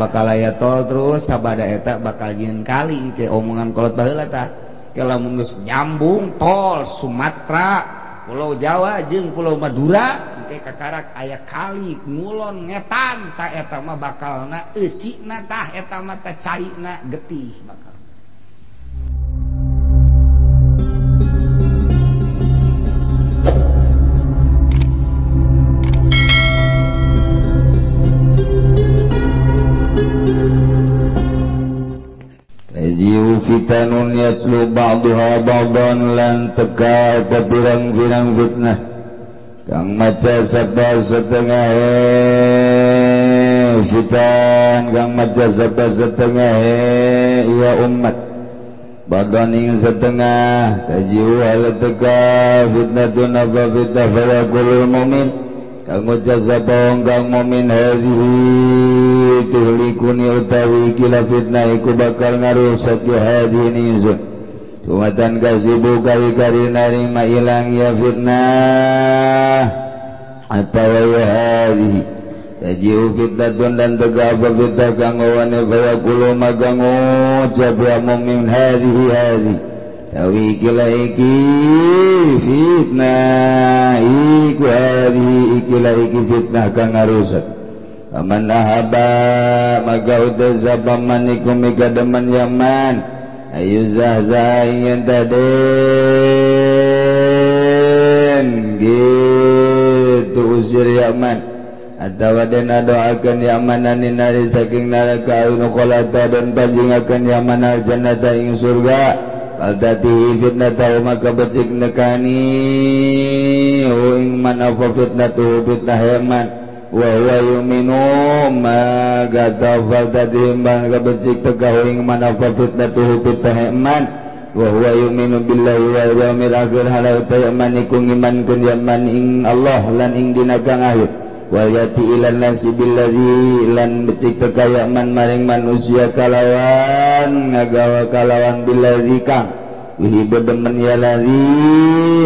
bakal aya tol terus sabada eta bakal jieun kali ke omongan kolot baheula tah ke lamun geus nyambung tol Sumatera Pulau Jawa jeung Pulau Madura engke kakarak aya kali ngulon ngetan tah eta mah bakalna eusina tah eta mah teh caina getih bakal Tajiu fitanun yatslu ba'duha ba'dan lan teka papirang-pirang fitnah kang maca sabda setengah fitan kang maca sabda setengah ya umat ba'dan ing setengah tajiu hal teka fitnatun apa fitnah fayaqulul mu'min kang maca sabda kang mu'min hadhihi tuhlikuni utawi kila fitnah iku bakal ngarusak ya hadhihi izun tumatan kasibu kari-kari naring mailang ya fitnah atau ya hadhihi tajiu fitnatun dan tega apa fitnah kanggowane fayaqulu magangu cabya mu'min hadhihi hadhihi tawi kila iki fitnah iku hadhihi ikila iki fitnah kang ngarusak aman ahaba maka utazaba manikum ikadaman yaman ayu zahzahin taden gitu usir yaman atau dena doakan yamanan nari saking neraka unukolata dan panjingakan yaman al jannata ing surga kaldati fitnah tau maka becik nekani ing manafa fitnah tu fitnah yaman wa huwa yuminu ma gatafal tadimbang kabecik tegahing mana fitnatuhu fitnah iman wa huwa yuminu billahi wal yawmil akhir halau tayaman iku ngimankeun yaman ing Allah lan ing dina kang akhir wal yati ilan nasi billadzi lan becik tekayaman maring manusia kalawan ngagawa kalawan billadzi kang wihibu demen ya ladzi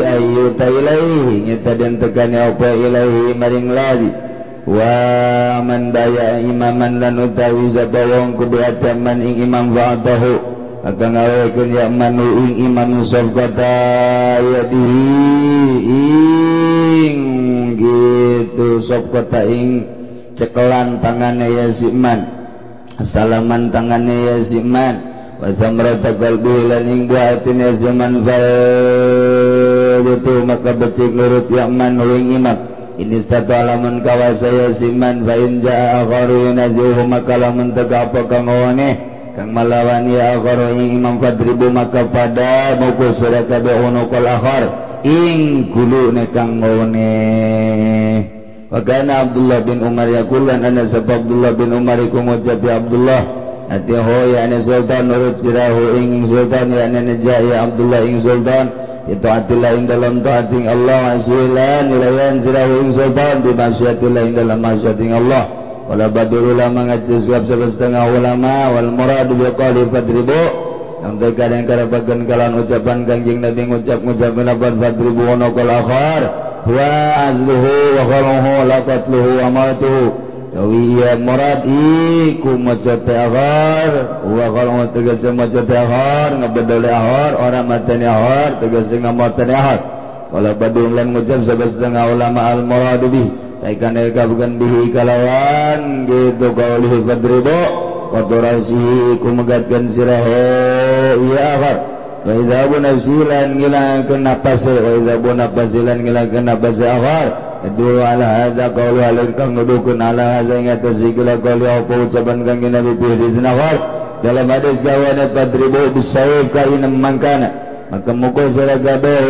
ayu ta ilaihi nyata den tegane apa ilaihi maring ladzi wa man daya imaman lan utawi zabawong kebeataman ing imam fa'atahu akan ngawekeun ya manu ing imam sabqata yadihi ing gitu sabqata ing cekelan tangannya ya siman salaman tangannya ya siman wa samrata qalbi lan ing buatin ya siman fal itu maka becik nurut ya manu ing imam ini statu alamun kawasaya siman fa'in ja'a akharu yunazihu maka lamun tega apa kang ngawane kang malawan ya akharu ing imam fadribu maka pada mukul suraka bi'unukul akhar ing gulu ne kang ngawane wakana Abdullah bin Umar yakulan ana sabab Abdullah bin Umar iku ngucap ya Abdullah atiho ya ane sultan nurut sirahu ing sultan ya ane najah ya Abdullah ing sultan itu atilah ing dalam taating Allah asilan nilayan sirahu ing sultan di masyatilah ing dalam masyating Allah wala badul ulama ngaji suap setengah ulama wal murad biqali fadribu yang terkadang karapakan kalan ucapan kanjing Nabi ngucap-ngucapin apa fadribu wa qal akhar wa azluhu wa khaluhu la qatluhu wa matuhu yawi ya murad iku macate akhar wa khaluhu tegese macate akhar ngabedole akhar orang matane akhar tegese ngamatane akhar wala badul lan ngucap setengah ulama al murad bi taikan eka bukan bihi kalawan gitu kaulihi fadribu qadrasi iku megatkan sirahe ya akhar wa idza bunasilan ngilangkeun nafase wa idza bunasilan ngilangkeun nafase akhar itu ala hadza qaulu alin kang nudukeun ala hadza ing atas segala qauli apa ucapan kang Nabi di akhar dalam hadis gawane fadribu bisayf ka in mangkana maka mukul sira kabeh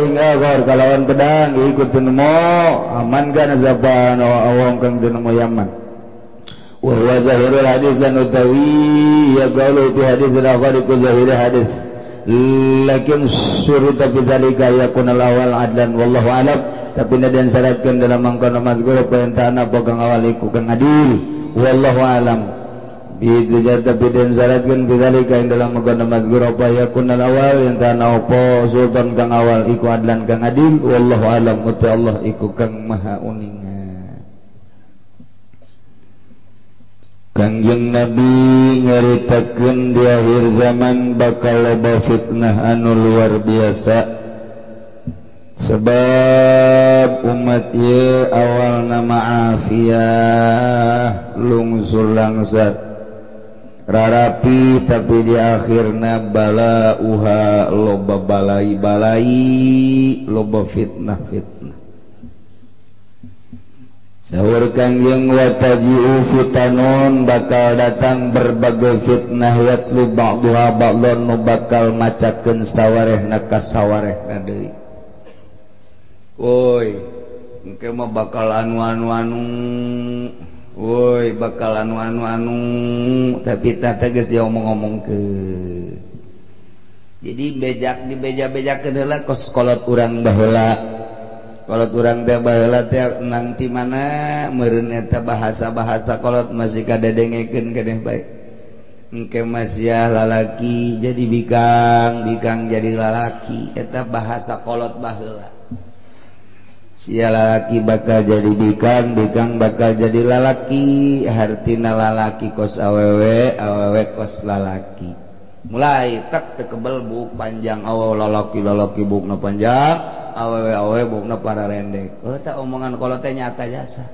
ing akhar kalawan pedang ikut tenemo aman kana zaban awang kang tenemo yaman wa huwa zahirul hadis lan utawi ya qaulu fi hadis al-akhar ku zahir hadis lakin surita bi dzalika yakun al-awal adlan wallahu alam tapi dan syaratkan dalam mangkono mazkur perintah apa kang awal iku kang adil wallahu alam Bidunya tapi dan syaratkan bidzalika ing dalam magana mazkur apa yakun awal yang kana apa sultan kang awal iku adlan kang adil wallahu alam uti Allah iku kang maha uningan. Kanjeng Nabi nyaritakeun di akhir zaman bakal loba fitnah anu luar biasa sebab umat ieu awalna ma'afiyah lungsur langsat rarapi tapi di akhirna bala uha loba balai-balai loba fitnah-fitnah. Sahur Kangjeng wataji'u fitanun bakal datang berbagai fitnah yatlu ba'duha ba'dun nu bakal macakeun sawarehna ka sawarehna deui. Woi, engke mah bakal anu woi bakal anu tapi tata geus diomong-omong ke. Jadi bejak di beja-bejakeun heula kos kolot urang baheula. Kolot urang teh baheula teh nang ti mana meureun eta bahasa-bahasa kolot masih kadedengekeun keneh bae. Engke masih lalaki jadi bikang jadi lalaki eta bahasa kolot baheula. Sia lalaki bakal jadi bikang bakal jadi lalaki, hartina lalaki kos awewe kos lalaki. Mulai tak tekebel buk panjang lalaki bukna panjang, awewe bukna para rendek. Tak omongan kalau teh nyata jasa.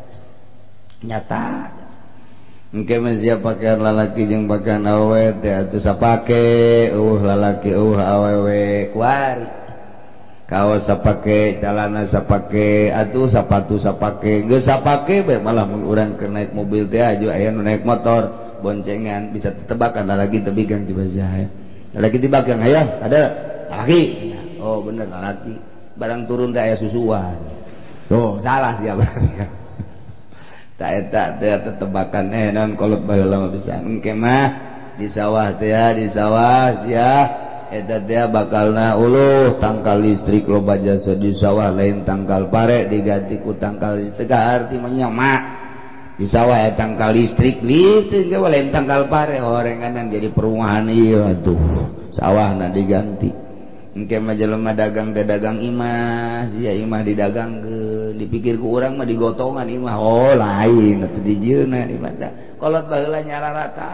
Nyata jasa. Engke masih pakaian lalaki jeung pakaian awewe teh atuh sapake lalaki awewe kuari. Kaos sapake, celana sapake, atuh sepatu sapake, geus sapake bae malah mun urang keur naik mobil teh aju aya nu naik motor boncengan bisa tetebakan lagi tebigang coba saya. Lagi tibagang aya ada laki. Oh bener laki. Barang turun teh aya susuan. Tuh salah sia berarti. Tak eta teh tetebakan naon kolot baheula mah bisa. Engke mah di sawah teh di sawah sia eta teh bakalna uluh tangkal listrik loba jasa di sawah lain tangkal pare diganti ku tangkal listrik arti menyama di sawah ya tangkal listrik ge lain tangkal pare orenganan jadi perumahan ieu atuh sawahna diganti engke mah jelema dagang teh dagang imah sia imah didagangkeun dipikir ku urang mah digotongan imah lain atuh dijieuna di mata kolot baheula nyararata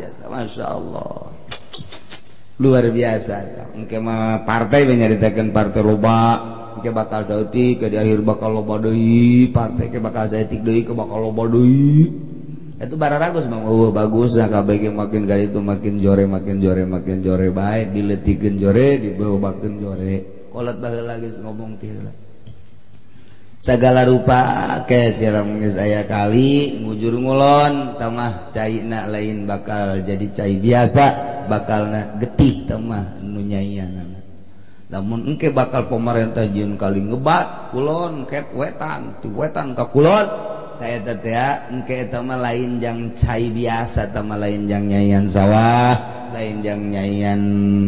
jasa masyaallah luar biasa. Engke mah partai nyaritakeun partai loba engke bakal saeutik ke di akhir bakal loba deui partai ke bakal saeutik deui ke bakal loba deui itu bararagus mah bagus nah kabeh makin kali itu makin jore bae diletikeun jore dibawakeun jore kolot baheula geus ngomong ti heula sagala rupa ke siram geus aya kali ngujur ngulon tamah caina lain bakal jadi cai biasa bakalna getih tamah nu nyaianana lamun engke bakal pemerintah jieun kali ngebat kulon ket wetan ti wetan ka kulon ta eta teh engke eta mah lain jang cai biasa tamah lain jang nyaian sawah lain jang nyaian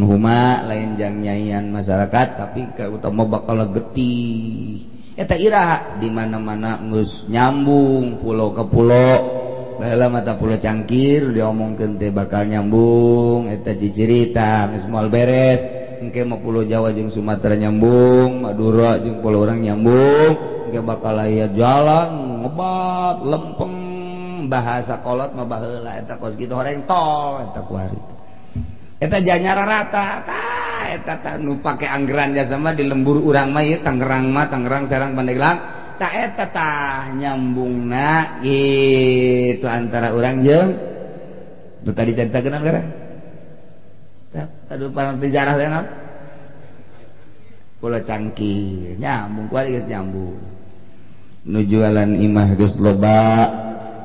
huma lain jang nyaian masyarakat tapi ka utama bakal getih eta iraha di mana-mana geus nyambung pulau ke pulau baheula mata pulau Cangkir diomongkeun teh bakal nyambung eta cicirita geus moal beres engke mah pulau Jawa jeung Sumatera nyambung Madura jeung pulau urang nyambung engke bakal aya jalan ngebat lempeng bahasa kolot mah baheula eta kos kitu horeng tol eta kuari eta janyara rata eta nu pake anggeran jasa mah di lembur urang mah ieu Tangerang Serang Pandeglang ta eta tah nyambungna gitu antara urang jeung nu tadi caritakeun anggeran tah adu parang sejarah teh naon Pulau Cangkir nyambung kuari geus nyambung nu jualan imah geus loba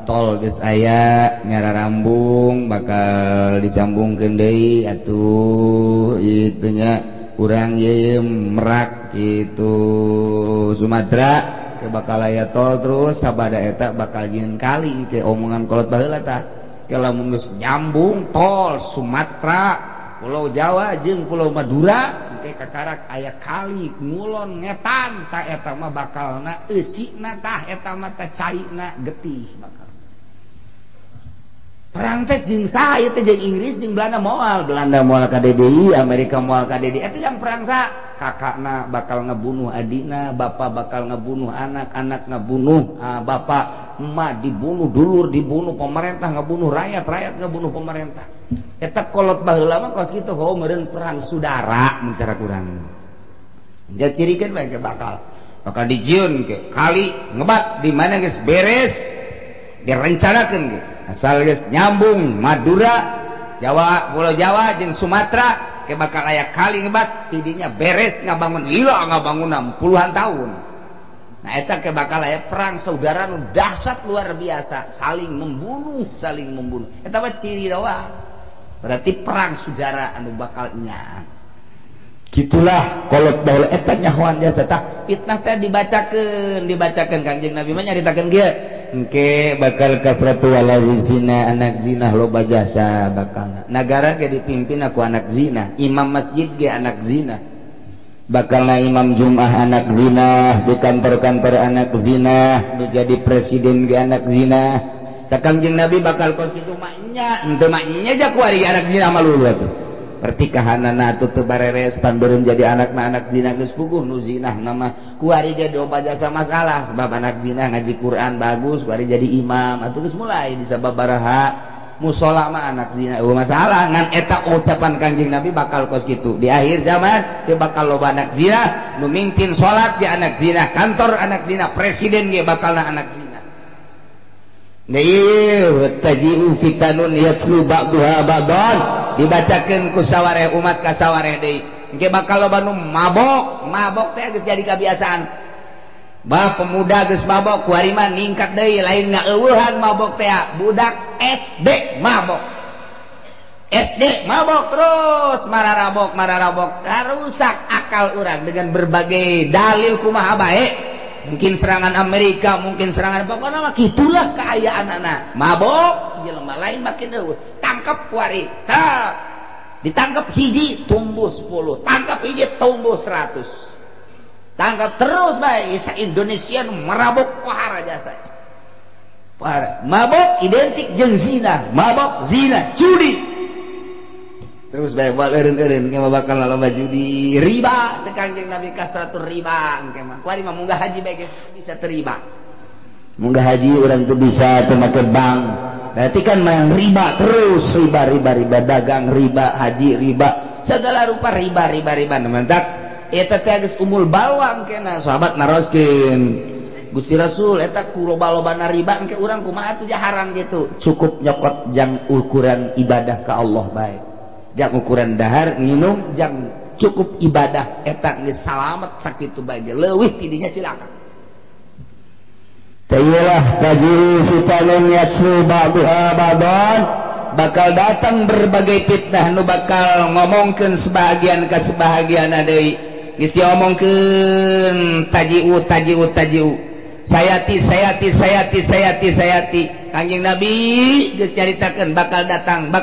tol geus aya nyararambung bakal disambungkeun deui atuh itu nya urang ye Merak gitu Sumatera ke bakal aya tol terus sabada eta bakal jieun kali ke omongan kolot baheula tah ke lamun geus nyambung tol Sumatera Pulau Jawa jeung Pulau Madura ke kakarak aya kali ngulon ngetan tah eta mah bakalna eusina tah eta mah teh caina getih bakal perang teh jeung saha ieu teh jeung Inggris jeung Belanda moal ka DDI, Amerika moal ka DDI eta yang perang saha kakakna bakal ngebunuh adina, bapak bakal ngebunuh anak, anak ngebunuh bapak, emak dibunuh, dulur dibunuh, pemerintah ngebunuh rakyat, rakyat ngebunuh pemerintah. Eta kolot baheula mah kos kitu ho meureun perang saudara mun cara kurang. Dia cirikeun bae bakal dijieun ke kali ngebat di mana geus beres direncanakeun ge. Asal geus nyambung Madura, Jawa, Pulau Jawa jeung Sumatera ke bakal aya kali ngebat tidinya beres ngabangun lila ngabangun puluhan tahun. Nah eta ke bakal aya perang saudara nu dahsyat luar biasa, saling membunuh. Eta mah ciri doang. Berarti perang saudara anu bakal nya. Gitulah kolot baheula eta nyahoan jasa tah fitnah teh dibacakeun Kangjeng Nabi mah nyaritakeun kieu engke bakal kafratu walawi zina, anak zina loba jasa bakal nagara ge dipimpin aku anak zina, imam masjid ge anak zina, bakalna imam Jumat anak zina, di kantor-kantor anak zina, nu jadi presiden ge anak zina. Cak Kangjeng Nabi bakal kos kitu mah nya, henteu mah nya jak kuari anak zina mah lulu atuh. Pertikahanana atuh teu bareres pan beureum jadi anakna anak zina geus puguh nu zinah nama kuari jadi loba jasa masalah sebab anak zina ngaji Quran bagus kuari jadi imam atuh geus mulai di sababaraha musola mah anak zina masalah ngan eta ucapan Kangjeng Nabi bakal kos kitu di akhir zaman teu bakal loba anak zina nu mingpin salat ge anak zina, kantor anak zina, presiden ge bakalna anak zina. Taji'u fitanun yatslu ba'duha ba'dan dibacakeun ku sawareh umat ka sawareh deui engke bakal loba nu mabok teh geus jadi kebiasaan. Bah pemuda geus mabok kuari mah ningkat deui lain ngaeuweuhan mabok teh budak SD mabok terus mararabok rusak akal urang dengan berbagai dalil kumaha bae. Mungkin serangan Amerika, mungkin serangan pokoknya mah gitulah keayaan anak mabok jelema lain makin eueuh tangkap kuari ditangkap hiji tumbuh 10, tangkap hiji tumbuh 100, tangkap terus bae sa Indonesia merabok pahara jasa mabok identik jeung zina, mabok zina judi terus bae buat eureun-eureun engke bakal loba judi riba teh Kangjeng Nabi kasratul riba engke mah kuari mah munggah haji bae bisa teriba munggah haji urang tuh bisa teu make bank berarti kan mah riba terus riba dagang riba haji riba segala rupa riba mantak eta teh geus umul bawang kena sahabat naroskeun Gusti Rasul eta ku loba-lobana riba engke urang kumaha atuh haram gitu cukup nyokot jang ukuran ibadah ka Allah bae jang ukuran dahar nginum jang cukup ibadah eta geus salamet sakitu bae leuwih tidinya cilaka. Tayylah tajiru fitanun yatslu ba'duha ba'dan bakal datang berbagai fitnah nu bakal ngomongkeun sebahagian ka sebahagianna deui geus diomongkeun tajiu sayati Kangjeng Nabi geus caritakeun bakal datang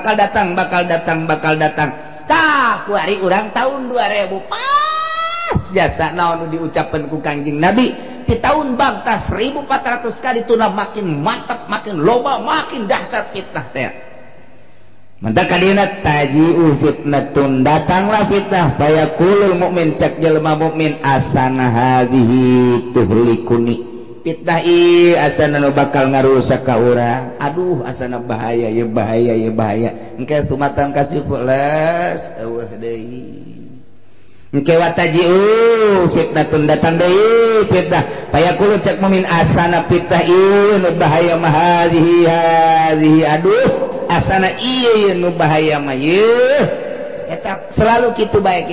tah kuari urang tahun 2000 pas jasa naon nu diucapkeun ku Kangjeng Nabi di tahun bangta 1400 kali tuna makin mantap makin loba makin dahsyat fitnah teh mantap kadina taji'u fitnatun datanglah fitnah bayaqulul mukmin cak jelema mukmin asana hadhihi tuhlikuni fitnah ieu asana nu bakal ngarusak ka urang aduh asana bahaya engke sumatan kasih pulas eueuh deui engke wataji'u fitnatun datang deui fitnah payaqulu cak mukmin asana fitnah ieu nu bahaya mah hadhihi aduh asana ieu nu bahaya mah yeuh eta selalu kitu bae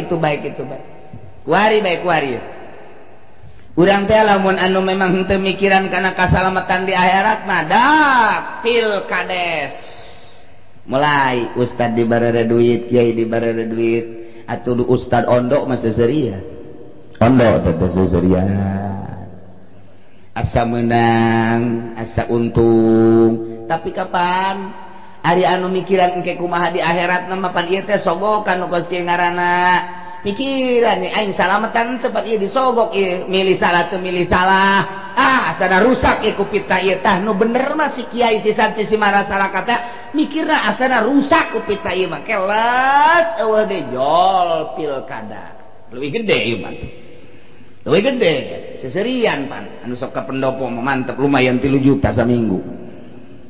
kuari urang teh lamun anu memang henteu mikiran kana kasalamatan di akhirat mah dakil kades mulai ustad di barara duit kiai di barara duit atuh ustad ondok mah seserian ondok teh seserian asa menang asa untung tapi kapan ari anu mikiran engke kumaha di akhirat mah pan ieu teh sogokan nu geus ngaranna pikiran nih aing salamatan tempat ieu disogok ieu milih salah asana rusak ieu ku fitnah ieu tah nu bener mah si kiai si santri si masyarakat teh mikirna asana rusak ku pita ieu mah kelas eueuh de jol pilkada leuwih gede ieu mah leuwih gede seserian pan anu sok ka pendopo mah mantep lumayan 3 juta saminggu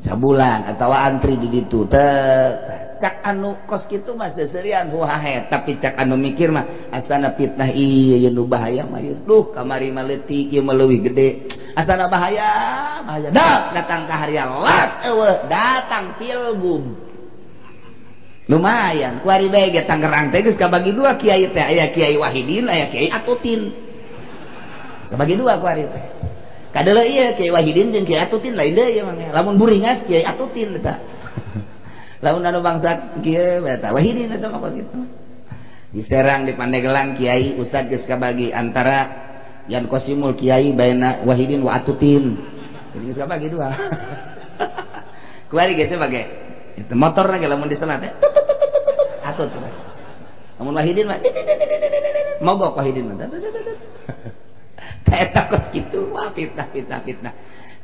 sabulan atawa antri di ditu teh cak anu kos kitu mah seserian huahe tapi cak anu mikir mah asana fitnah ieu nu bahaya mah ieu duh kamari mah leutik ieu mah leuwih gede asana bahaya dah datang ka harian las eueuh datang pilgub lumayan ku ari bae ge Tangerang teh geus kabagi 2 kiai teh aya Kiai Wahidin aya Kiai Atutin sabagi 2 ku ari teh kadeuleu ieu Kiai Wahidin jeung Kiai Atutin lain deui mah lamun buringas Kiai Atutin eta lamun anu bangsa kieu eta Wahidin eta mah kitu diserang di Pandeglang Kiai Ustad geus kabagi antara Yan Kosimul Kiai baina Wahidin wa Atutin jadi geus kabagi 2 kuari geus sebagai itu motor lagi lamun diselat teh atut lamun Wahidin mah mogok Wahidin mah eta kos kitu wah fitnah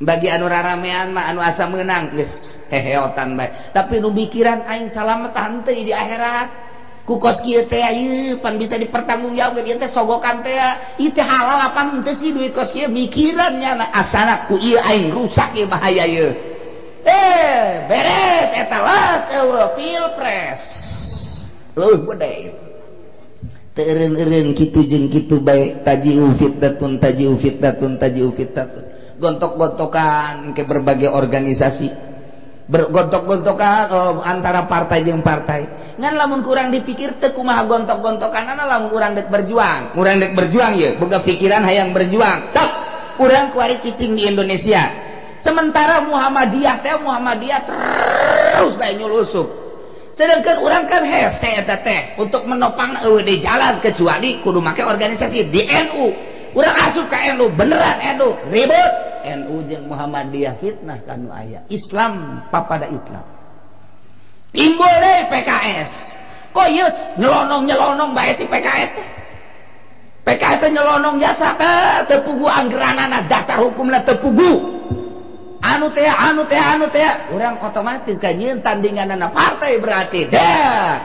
bagi anu raramean mah anu asa meunang geus heheotan bae tapi nu mikiran aing salametan teh di akhirat ku kos kieu teh ieu pan bisa dipertanggungjawabkeun ieu teh sogokan teh ieu teh halal apa henteu sih duit kos kieu mikiran nya asana ku ieu aing rusak ieu bahaya ieu beres eta las eueuh pilpres leuwih gede teu eureun kitu jeung kitu bae tajiu fitnatun gontok-gontokan ke berbagai organisasi bergontok-gontokan antara partai jeung partai ngan lamun kurang dipikir teu kumaha gontok-gontokanana lamun urang dek berjuang ye boga pikiran hayang berjuang tak urang kuari cicing di Indonesia sementara Muhammadiyah terus bae nyulusup sedangkan orang kan hese eta teh untuk menopang eueuh di jalan kecuali kudu make organisasi di NU urang asup ka NU beneran NU ribut NU jeung Muhammadiyah fitnah kanu aya Islam papada Islam timbul deui PKS kok ieu nyelonong bae si PKS teh PKS teh nyelonong jasa teh pugu anggeranana dasar hukumna teu pugu anu teh urang otomatis kajieun tandinganana partai berarti dah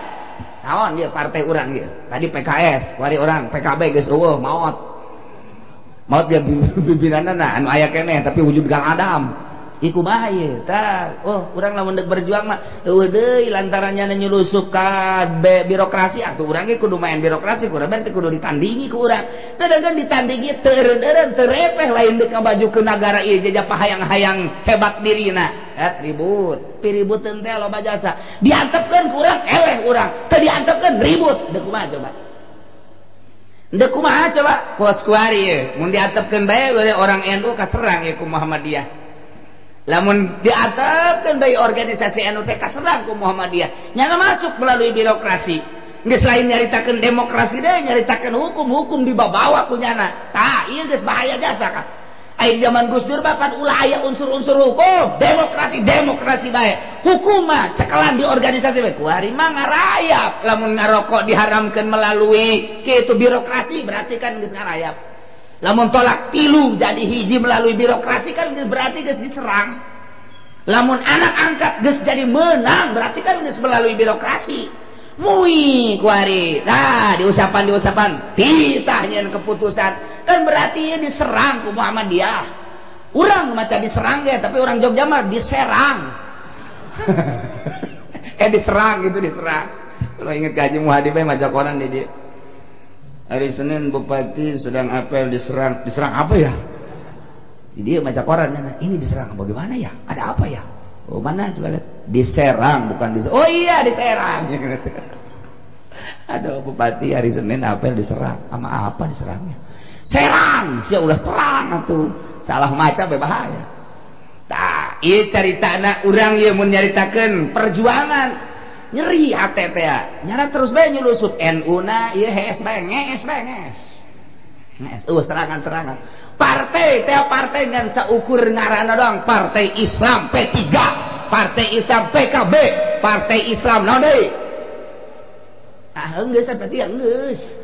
naon dia partai urang ieu tadi PKS wari orang PKB geus eueuh maot dia pimpinanana anu aya keneh tapi wujud Gang Adam iku mah ieu tah urang lamun deuk berjuang mah eueuh deui lantarannya nyulusup ka birokrasi atuh urang ge kudu main birokrasi kurang berarti kudu ditandingi ku urang sedangkan ditandingi teu eureun teu repeh lain deuk ngabajukeun nagara ieu jajapah hayang-hayang hebat dirina ribut piributkeun teh loba jasa diantepkeun ku urang eleh urang teu diantepkeun ribut deuk kumaha coba kos kuari ieu mun diantepkeun bae orang NU kaserang ieu ku Muhammadiyah lamun diatapkeun bae organisasi NU teh kaserang ku Muhammadiyah nyana masuk melalui birokrasi geus lain nyaritakeun demokrasi deui nyaritakeun hukum dibawa ku nyana tah ieu geus bahaya jasa kan aya zaman Gus Dur bapan ulah aya unsur-unsur hukum demokrasi bae hukum mah cekelan di organisasi bae kuari mah ngarayap lamun ngarokok diharamkeun melalui kitu birokrasi berarti kan geus ngarayap lamun tolak tilu jadi hiji melalui birokrasi kan berarti geus diserang lamun anak angkat geus jadi menang berarti kan geus melalui birokrasi mui kuari nah diusapan titah nyeun keputusan kan berarti ieu diserang ku Muhammadiyah urang maca diserang ge tapi orang Jogja mah diserang diserang kalau inget Haji Muhadi bae maca koran di dieu hari Senin Bupati sedang apel diserang apa ya? Dia baca koran ini diserang bagaimana ya? Ada apa ya? Oh mana coba lihat diserang bukan diserang. Oh iya diserang. Ada Bupati hari Senin apel diserang sama apa diserangnya? Serang, sia ulah serang atuh. Salah maca berbahaya. Tah, ieu caritana urang ieu mun nyaritakeun perjuangan nyeri hati teh nyara terus bae nyulusup NU na ieu HS bae ngees serangan partai dengan saukur ngaranna doang partai Islam P3 partai Islam PKB partai Islam naon deui geus seperti geus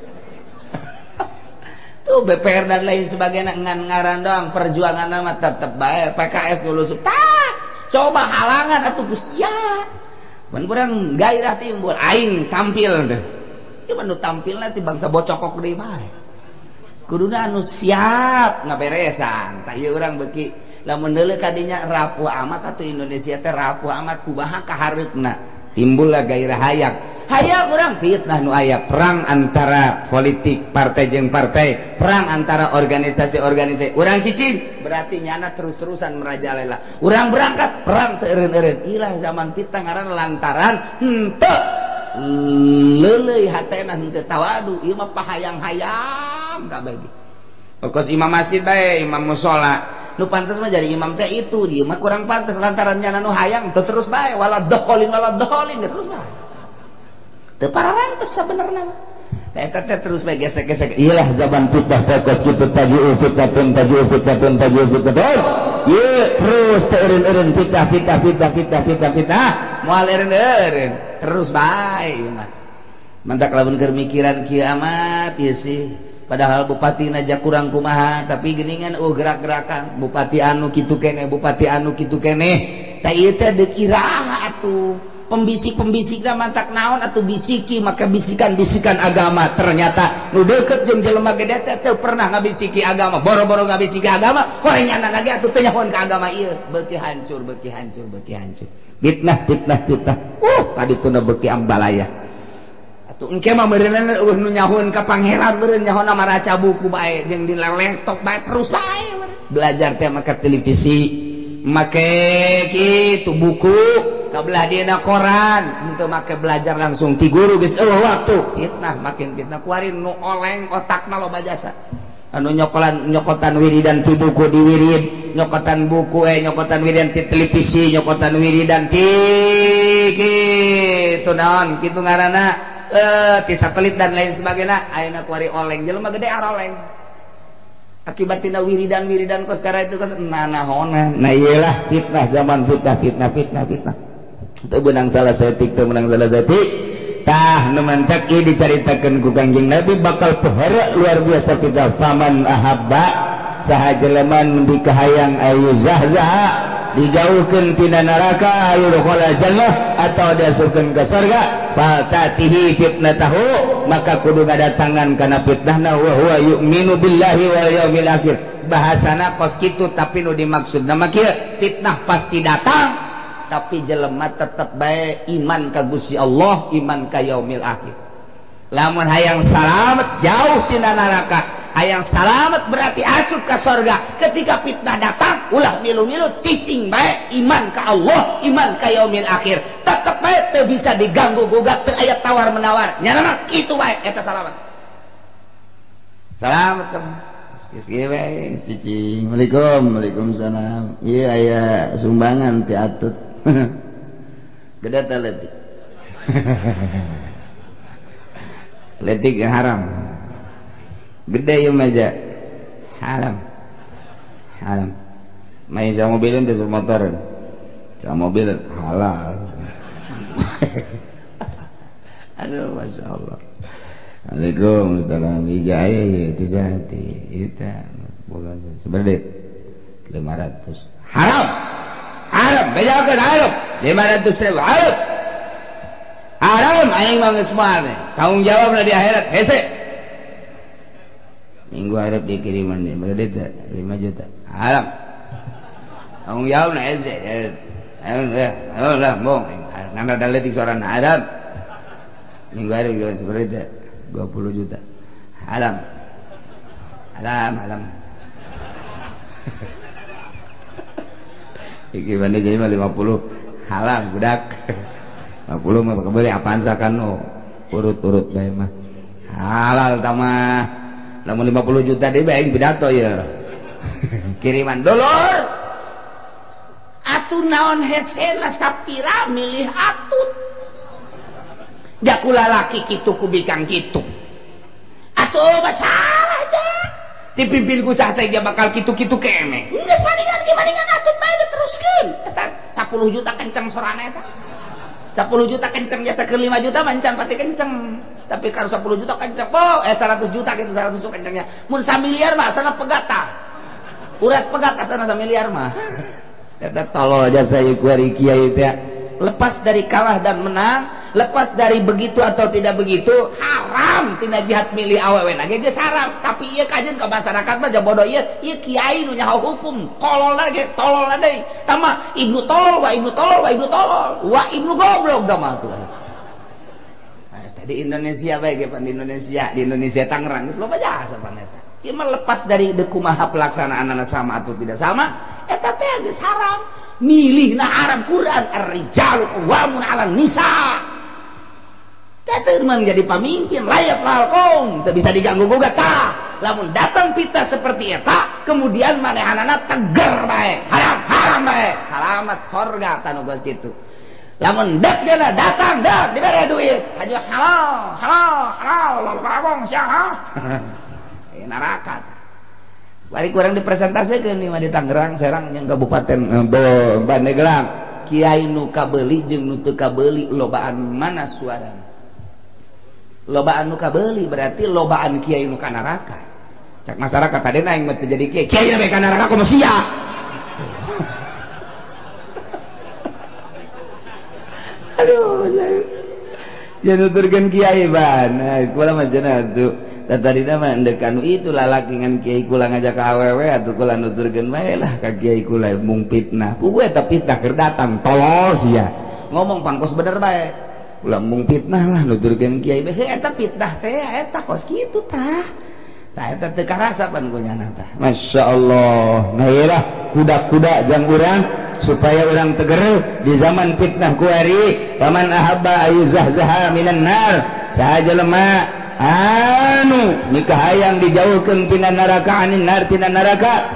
tuh BPR dan lain sebagainya ngan ngaran doang perjuangan mah tetep bae PKS nyulusup tah coba halangan atuh Gus ya mun urang gairah timbul aing tampil teh ieu mah nu tampilna si bangsa bocokok deui bae kuduna anu siap ngaberesan tah ieu urang beuki lamun deuleu kadinya rapuh amat atuh Indonesia teh rapuh amat kumaha kahareupna timbullah gairah hayang urang fitnah nu aya perang antara politik partai jeung partai perang antara organisasi urang cicing berarti nyana terus-terusan merajalela urang berangkat perang teu eureun-eureun ilah zaman fitnah ngaranna lantaran henteu leuleuy hatena henteu tawadu ieu mah pahayang-hayang kabeh pokos imam masjid bae imam mushola nu pantes mah jadi imam teh itu dia mah kurang pantes lantaran nyana nu hayang teu terus bae wala doholin terus bae teu pararantes sabenerna mah eta teh terus bae gesek-gesek iyalah zaman fitnah pokos kitu tajiu fitnatun ye terus teu eureun-eureun fitnah moal eureun-eureun terus bae ieu mah mantak lamun keur mikiran kieu amat ieu sih padahal bupati aja kurang kumaha tapi geuningan gerak-gerakan bupati anu kitu keneh tah ieu teh deuk iraha atuh pembisik-pembisikna mantak naon atuh bisiki maka bisikan-bisikan agama ternyata nu deukeut jeung jelema gede teh teu pernah ngabisiki agama boro-boro ngabisiki agama horengna lagi atuh teu nyahoan ka agama ieu beuki hancur fitnah tadi tuna beuki ambalaya atuh engke mah meureunna nu nyahoan ka pangeran meureun nyahoan maraca buku bae jeung di laptop bae terus bae belajar teh make televisi make kitu buku kabelah dina koran henteu make belajar langsung ti guru geus waktu fitnah makin fitnah kuari nu oleng otakna loba jasa anu nyokotan wiridan ti buku di wirid nyokotan buku nyokotan wiridan ti televisi nyokotan wiridan ti kitu naon kitu ngaranna ti satelit dan lain sebagainya ayeuna kuari oleng jelema gede aroleng akibat tina wiridan kos sekarang itu kos nanahonan nah iyalah fitnah zaman fitnah teu menang salah setik tah nu mantak ieu dicaritakeun ku Kangjeng Nabi bakal pahara luar biasa kita faman ahabba saha jelema nu dikahayang ayu zahzah dijauhkeun tina neraka ayu dukhala jannah atau diasupkeun ka surga fatatihi fitnatahu maka kudu ngadatangan kana fitnahna wa huwa yu'minu billahi wal yaumil akhir bahasana kos kitu tapi nu dimaksudna mah kieu fitnah pasti datang tapi jelema tetep bae iman ka Gusti Allah iman ka yaumil akhir lamun hayang salamet jauh tina neraka hayang salamet berarti asup ka surga ketika fitnah datang ulah milu-milu cicing bae iman ka Allah iman ka yaumil akhir tetep bae teu bisa diganggu gugat teu aya tawar menawar nyana mah kitu bae eta salamet geus bae cicing waalaikumsalam ieu aya sumbangan ti atut gede teh letik letik yang haram gede ya meja haram main sama mobilin dan motorin sama mobil halal aduh masya Allah Waalaikumsalam ijaya itu jati itu sebenarnya 500 haram bejakan haram 500.000 haram aing mah geus moal tanggung jawabna di akhirat hese minggu harap dikiriman nih berarti 5 juta haram tanggung jawabna hese ayo lah bong nanda daletik soran haram minggu harap juga seperti 20 juta haram iki bani jadi mah 50 halal budak 50 mah kembali apaan sakan urut bae mah halal tamah lamun 50 juta deui bae pidato ya kiriman dulur atuh naon hesena sapira milih atut da kula laki kitu ku bikang kitu atuh masalah aja dipimpin ku saja bakal kitu-kitu kene geus maningan atut bae teruskeun eta 10 juta kenceng sorana eta 10 juta kenceng jasa ke 5 juta mancan pati kenceng tapi kalau 10 juta kenceng 100 juta gitu 100 juta kencengnya mun 1 miliar mah asana pegata urat pegat asana 1 miliar mah Eta tolol jasa ieu kuari kiai teh. Lepas dari kalah dan menang, lepas dari begitu atau tidak begitu, haram tina jihad milih awewe lagi geus haram. Tapi ieu kajeun ka masyarakat mah bodoh ieu kiai nu nyaho hukum, kolol lagi, tolol deui. Tama ibnu tolol wa ibnu tolol wa ibnu tolol, wa ibnu goblok tama tuh. Di Indonesia baik ya, di Indonesia Tangerang geus loba jasa pan eta. Ieu mah lepas dari deuk kumaha pelaksanaan sama atau tidak sama, eta teh geus haram. Milih na haram Quran ar-rijalu qawwamun 'alan nisa. Teh menjadi pemimpin layak lalkom, teu bisa diganggu gugat tah. Lamun datang fitnah seperti eta, kemudian manehanana teger bae, haram bae, salamat surga tanu geus kitu. Lamun dak dia datang dak dibere duit, hanya halal babong sia. Neraka. Bari kurang dipresentasikan nih di Tangerang, Serang yang Kabupaten Pandeglang. Kiai nu kabeuli jeung nu teu kabeuli lobaan mana suarana? Lobaan nu kabeuli berarti lobaan kiai nu ka neraka. Cak masyarakat tadena aing mah teu jadi kiai. Kiai we ka neraka kumaha sia? Aduh, ya nuturkeun kiai ban. Kula mah cenah tuh. Tadi nama endekanu itu lalaki ngan kiai kula ngajak awewe atuh kula nuturkeun bae lah ka kiai kula mung fitnah. Puguh eta fitnah keur datang tolol sia. Ngomong pangkos bener bae. Kula mung fitnah lah nuturkeun kiai bae. Eta fitnah teh eta kos kitu tah. Tah eta teu karasa pan kunyana tah. Masyaallah. Nah ieulah kuda-kuda jang urang supaya orang teger di zaman fitnah kuari. Paman ahabba ayuzahzaha minan nar. Saha jelema anu nikah hayang dijauhkeun tina neraka anin nar tina neraka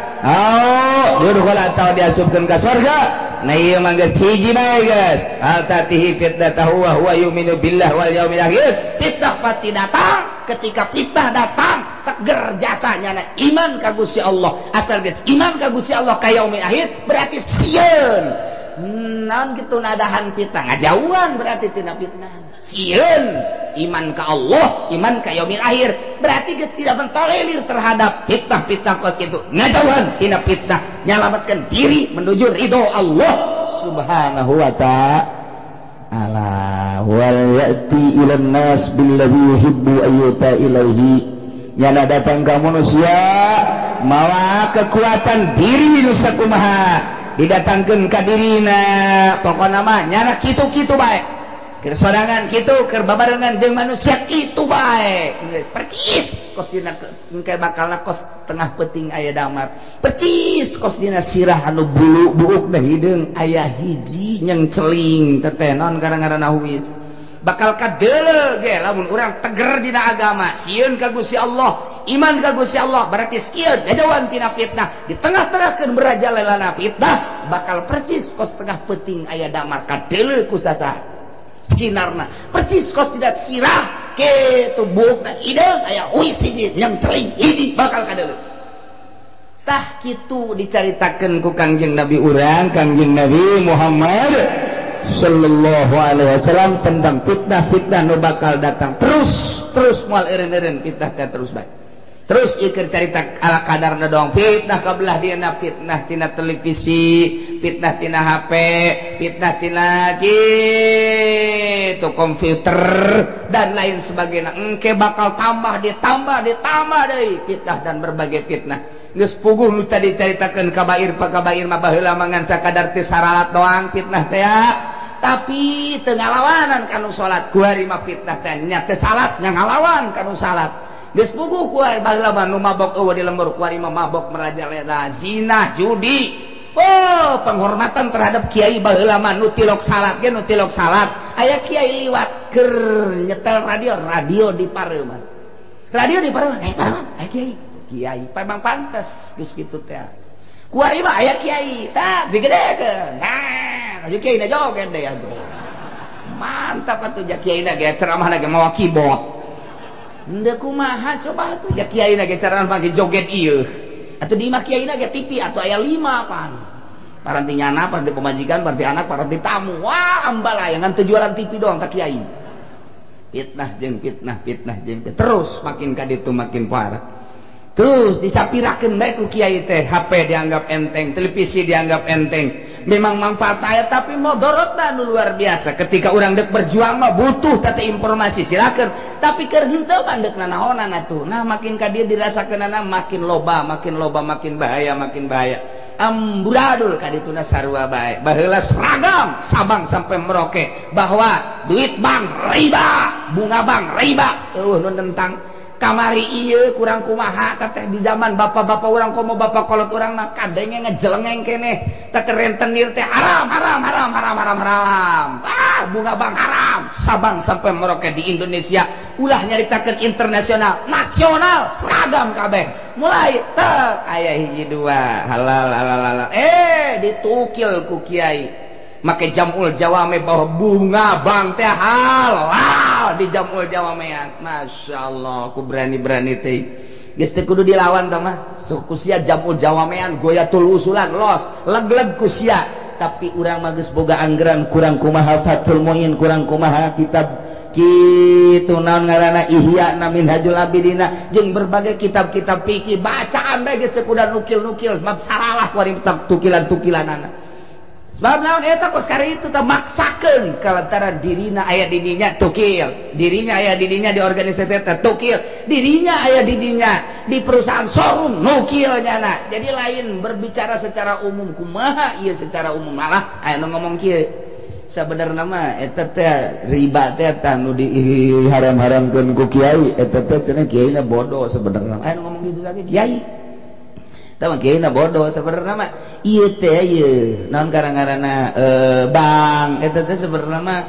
yudkhul atau diasupkeun ka surga. Nah ieu mah geus hiji bae geus atatihi fitnatahu wa huwa yu'minu billah wal yaumil akhir. Fitnah pasti datang. Ketika fitnah datang teger jasanya iman ka Gusti Allah. Asal geus iman ka Gusti Allah ka yaumil akhir berarti sieun naon kitu nadahan fitnah ngajauhan berarti tina fitnah. Sieun iman ka Allah, iman ka yaumil akhir berarti geus tidak mentolerir terhadap fitnah-fitnah kos kitu. Ngajauhan tina fitnah, nyalametkeun diri menuju ridho Allah Subhanahu wa ta'ala. Wal ya'ti ilan nas billadhi yuhibbu ayyuta ilaihi. Nyana datang ka manusia mawa kekuatan diri nu sakumaha didatangkeun ka dirina. Pokona mah nyana kitu-kitu bae. Keur sorangan kitu, keur babarengan jeung manusia kitu bae. Geus percis kos dina engke bakalna kos tengah peuting aya damar. Percis kos dina sirah anu bulu buukna hideung aya hiji nyeng celing teteh naon ngaranna huwis. Bakal kadeuleu ge lamun urang teger dina agama, sieun ka Gusti Allah, iman ka Gusti Allah, berarti sieun ngajauhan tina fitnah. Di tengah-tengahkeun merajalelana fitnah, bakal percis kos tengah peuting aya damar kadeuleu ku sasaha. Sinarna percis kos tidak sirah kitu buukna hideung aya uis hiji yang celing hiji bakal kadeuleu. Tah kitu dicaritakeun ku Kangjeng Nabi urang Kangjeng Nabi Muhammad sallallahu alaihi wasallam tentang fitnah-fitnah nu bakal datang terus moal eureun-eureun fitnah teh terus bae. Terus ieu keur carita ala kadarna dong. Fitnah kabelah dina fitnah tina televisi, fitnah tina HP, fitnah tina kitu komputer dan lain sebagainya. Engke bakal tambah ditambah deui fitnah dan berbagai fitnah. Geus puguh nu tadi caritakeun kabair pakabair mah baheula mangan sakadar teu saralat doang fitnah teh ya. Tapi teu ngalawanan kanu salat. Kuari mah fitnah teh nya teu salat nya ngalawan kanu salat. Geus puguh kuari baheula mah nu mabok eueuh di lembur kuari mah mabok merajalela zina judi. Oh, penghormatan terhadap kiai baheula mah nu tilok salat ge nu tilok salat. Aya kiai liwat keur nyetel radio di pareuman. Radio di pareuman, aya kiai memang pantes geus kitu teh. Kuari mah aya kiai, tah digedekeun. Nah, aju kiai na joget deui atuh. Mantap atuh ja kiai na ge ceramahna ge mawa keyboard. Henteu kumaha coba atuh ja kiai na ge ceramah make joget ieu. Atuh di imah kiai na ge TV atuh aya 5 pan. Paranti nyana, paranti pemajikan, paranti anak, paranti tamu. Wah, ambalayangan teu jualan TV doang tak kiai. Fitnah jeung fitnah terus makin ka ditu makin parah. Terus disapirakeun bae ku kiai teh, HP dianggap enteng, televisi dianggap enteng. memang manfaat aya tapi modorotna nu luar biasa ketika orang dek berjuang mah butuh tata informasi silakan tapi keur henteu mandek nanaonan atuh nah makin ka dieu dirasakeunana makin loba makin bahaya amburadul ka dituna sarua bae baheula seragam Sabang sampai Merauke bahwa duit bank riba bunga bank riba nu tentang kamari iya kurang kumaha teteh di zaman bapak-bapak orang komo bapak kolot orang mah kadenge ngejelengeng keneh teteh rentenir teh haram bunga bank haram Sabang sampai Merauke di Indonesia ulah nyaritakeun internasional nasional seragam kabeh mulai teu aya hiji dua halal ditukil ku kiai make jamul jawame bahwa bunga bank teh halal di jamul jawamean Masya Allah aku berani teh geus teh kudu dilawan tah mah suku sia jamul jawamean goyatul usulan los leg-leg ku sia tapi urang mah geus boga anggaran kurang kumaha Fathul Muin kurang kumaha kitab kitu naon ngaranna Ihya na Minhajul Abidina jeung berbagai kitab-kitab fikih bacaan bae geus kudu nukil-nukil mab saralah kuari tukilan-tukilanana sebab naon eta kos kari itu teh maksakeun kalantaran dirina aya didinya tukil dirinya aya didinya di organisasi teh tukil dirinya aya didinya di perusahaan showroom nukil nyana jadi lain berbicara secara umum kumaha ieu secara umum malah aya nu ngomong kieu sabenerna mah eta teh riba teh tah nu diharam-haramkeun ku kiai eta teh cenah kiaina bodoh sabenerna aya nu ngomong kitu lagi kiai tah kiai na bodoh sabenerna mah ieu teh ieu naon ngaranna bank eta teh sabenerna mah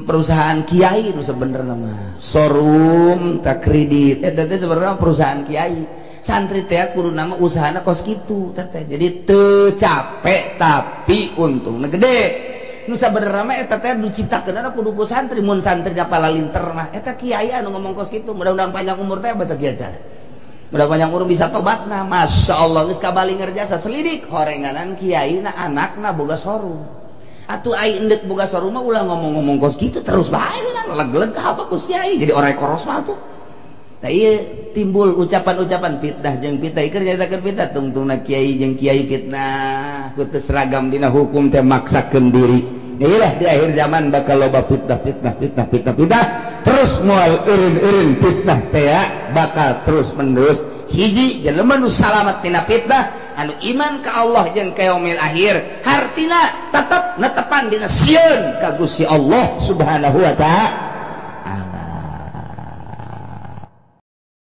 perusahaan kiai nu sabenerna mah showroom tak kredit eta teh sabenerna perusahaan kiai santri teh kudu nama usahana kos kitu teh jadi teu capek tapi untungna gede nu sabenerna mah eta teh diciptakeunana kudu ku santri mun santri palalinter mah eta kiai anu ngomong kos kitu mudah-mudahan panjang umur teh bae kieu teh udah panjang umur bisa tobat nah Masya Allah geus kabali ngerjasa selidik horenganan kiai na anakna boga showroom atuh ai endek boga showroom mah ulah ngomong-ngomong kos gitu terus bae na leg-leg apa ku kiai jadi orang koros mah tuh tah ieu timbul ucapan-ucapan fitnah jeung fitnah keur nyaritakeun fitnah tungtungna kiai jeung kiai fitnah ku teu seragam dina hukum teh maksakeun diri inilah di akhir zaman bakal loba fitnah terus moal eureun fitnah teh bakal terus menerus hiji jelema nu salamet tina fitnah anu iman ka Allah jeung ka yaumil akhir hartina tetep netepan dina sieun ka Gusti Allah Subhanahu wa ta'ala